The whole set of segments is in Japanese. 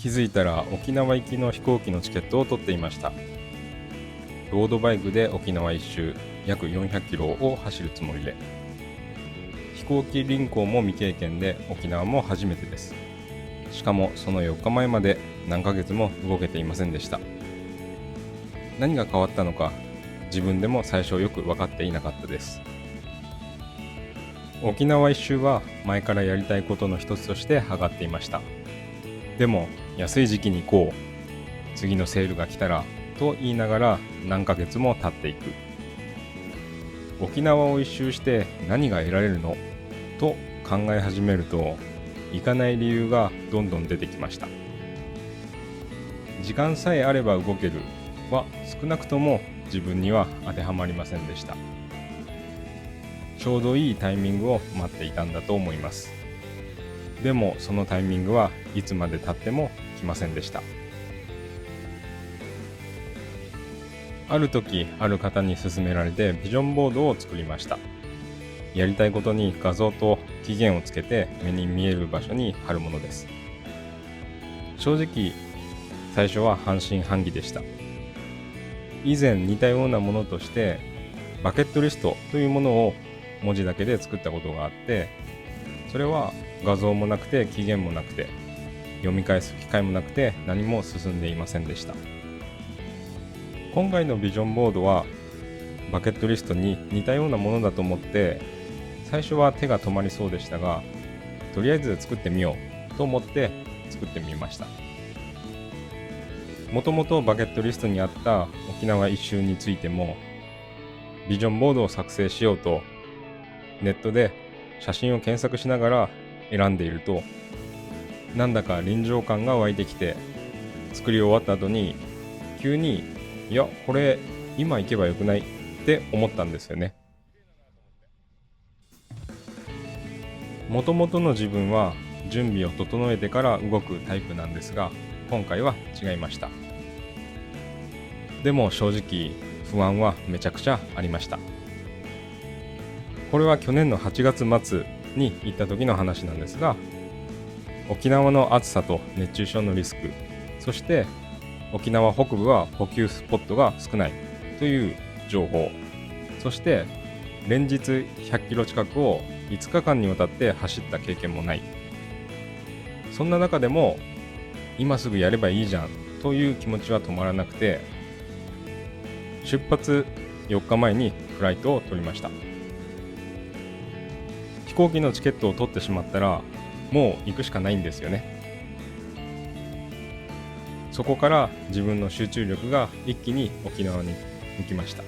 気づいたら沖縄行きの飛行機のチケットを取っていました。ロードバイクで沖縄一周約400キロを走るつもりで、飛行機輪行も未経験で沖縄も初めてです。しかもその4日前まで何ヶ月も動けていませんでした。何が変わったのか自分でも最初よく分かっていなかったです。沖縄一周は前からやりたいことの一つとして上がっていました。でも安い時期に行こう、次のセールが来たらと言いながら何ヶ月も経っていく。沖縄を一周して何が得られるのと考え始めると、行かない理由がどんどん出てきました。時間さえあれば動けるは少なくとも自分には当てはまりませんでした。ちょうどいいタイミングを待っていたんだと思います。でもそのタイミングはいつまで経っても来ませんでした。ある時ある方に勧められてビジョンボードを作りました。やりたいことに画像と期限をつけて目に見える場所に貼るものです。正直最初は半信半疑でした。以前似たようなものとしてバケットリストというものを文字だけで作ったことがあって、それは画像もなくて期限もなくて読み返す機会もなくて何も進んでいませんでした。今回のビジョンボードはバケットリストに似たようなものだと思って最初は手が止まりそうでしたが、とりあえず作ってみようと思って作ってみました。もともとバケットリストにあった沖縄一周についてもビジョンボードを作成しようとネットで写真を検索しながら選んでいると、なんだか臨場感が湧いてきて、作り終わった後に急にいやこれ今行けばよくないって思ったんですよね。もともとの自分は準備を整えてから動くタイプなんですが、今回は違いました。でも正直不安はめちゃくちゃありました。これは去年の8月末に行った時の話なんですが、沖縄の暑さと熱中症のリスク、そして沖縄北部は補給スポットが少ないという情報、そして連日100キロ近くを5日間にわたって走った経験もない。そんな中でも今すぐやればいいじゃんという気持ちは止まらなくて、出発4日前にフライトを取りました。飛行機のチケットを取ってしまったらもう行くしかないんですよね。そこから自分の集中力が一気に沖縄に向きました。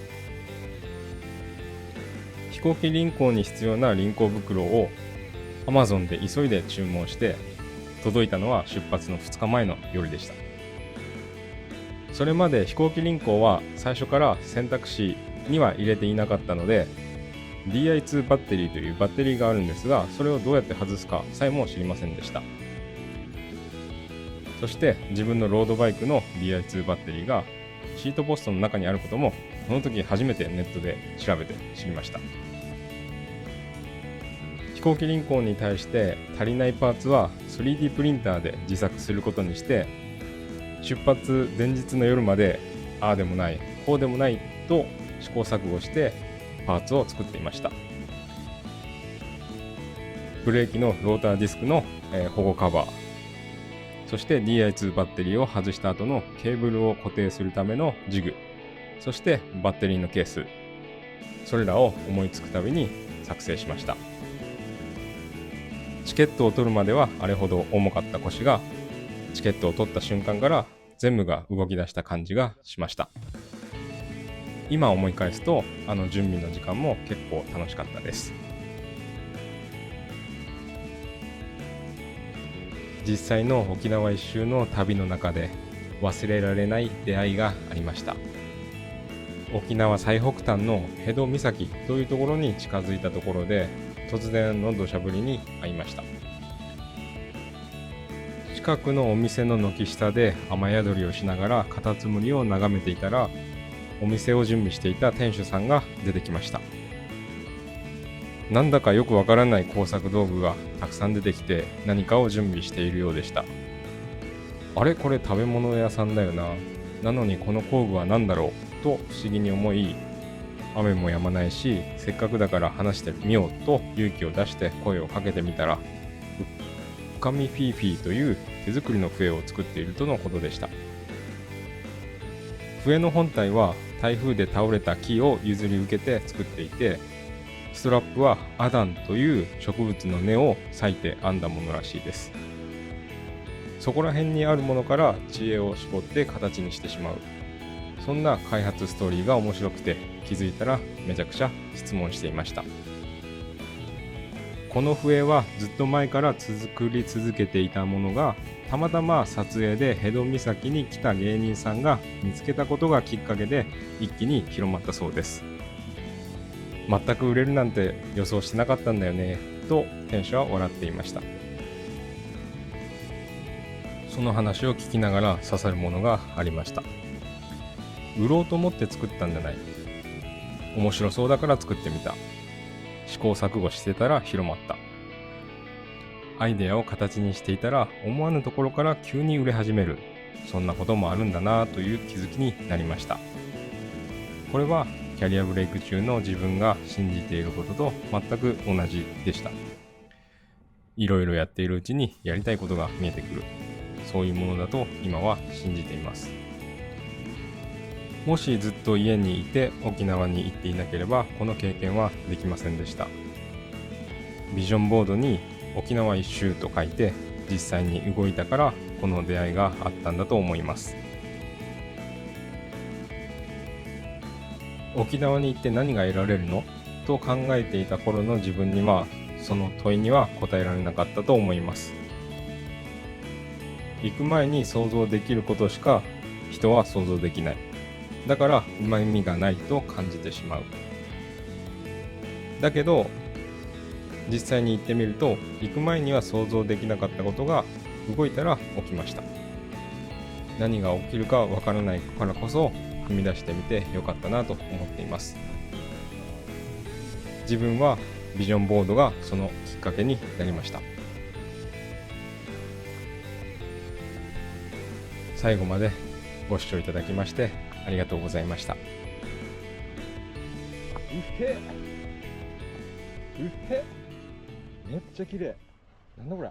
飛行機輪行に必要な輪行袋を Amazon で急いで注文して届いたのは出発の2日前の夜でした。それまで飛行機輪行は最初から選択肢には入れていなかったので、 DI2 バッテリーというバッテリーがあるんですが、それをどうやって外すかさえも知りませんでした。そして自分のロードバイクの DI2 バッテリーがシートポストの中にあることもその時初めてネットで調べて知りました。飛行機輪行に対して足りないパーツは 3D プリンターで自作することにして、出発前日の夜までああでもないこうでもないと試行錯誤してパーツを作っていました。ブレーキのローターディスクの保護カバー、そして DI2 バッテリーを外した後のケーブルを固定するためのジグ、そしてバッテリーのケース、それらを思いつくたびに作成しました。チケットを取るまではあれほど重かった腰が、チケットを取った瞬間から全部が動き出した感じがしました。今思い返すと準備の時間も結構楽しかったです。実際の沖縄一周の旅の中で忘れられない出会いがありました。沖縄最北端の辺戸岬というところに近づいたところで突然の土砂降りに遭いました。近くのお店の軒下で雨宿りをしながらカタツムリを眺めていたら、お店を準備していた店主さんが出てきました。なんだかよくわからない工作道具がたくさん出てきて何かを準備しているようでした。あれこれ食べ物屋さんだよな。なのにこの工具は何だろうと不思議に思い、雨も止まないし、せっかくだから話してみようと勇気を出して声をかけてみたら、うかみフィーフィーという手作りの笛を作っているとのことでした。笛の本体は台風で倒れた木を譲り受けて作っていて、ストラップはアダンという植物の根を裂いて編んだものらしいです。そこら辺にあるものから知恵を絞って形にしてしまう。そんな開発ストーリーが面白くて、気づいたらめちゃくちゃ質問していました。この笛はずっと前から作り続けていたものが、たまたま撮影で辺戸岬に来た芸人さんが見つけたことがきっかけで一気に広まったそうです。全く売れるなんて予想してなかったんだよねと店主は笑っていました。その話を聞きながら刺さるものがありました。売ろうと思って作ったんじゃない。面白そうだから作ってみた。試行錯誤してたら広まった。アイデアを形にしていたら思わぬところから急に売れ始める。そんなこともあるんだなという気づきになりました。これはキャリアブレイク中の自分が信じていることと全く同じでした。いろいろやっているうちにやりたいことが見えてくる。そういうものだと今は信じています。もしずっと家にいて沖縄に行っていなければこの経験はできませんでした。ビジョンボードに沖縄一周と書いて実際に動いたからこの出会いがあったんだと思います。沖縄に行って何が得られるのと考えていた頃の自分にはその問いには答えられなかったと思います。行く前に想像できることしか人は想像できない。だから旨味がないと感じてしまう。だけど実際に行ってみると行く前には想像できなかったことが動いたら起きました。何が起きるかわからないからこそ踏み出してみてよかったなと思っています。自分はビジョンボードがそのきっかけになりました。最後までご視聴いただきましてありがとうございました。うっへめっちゃ綺麗。なんだこれ。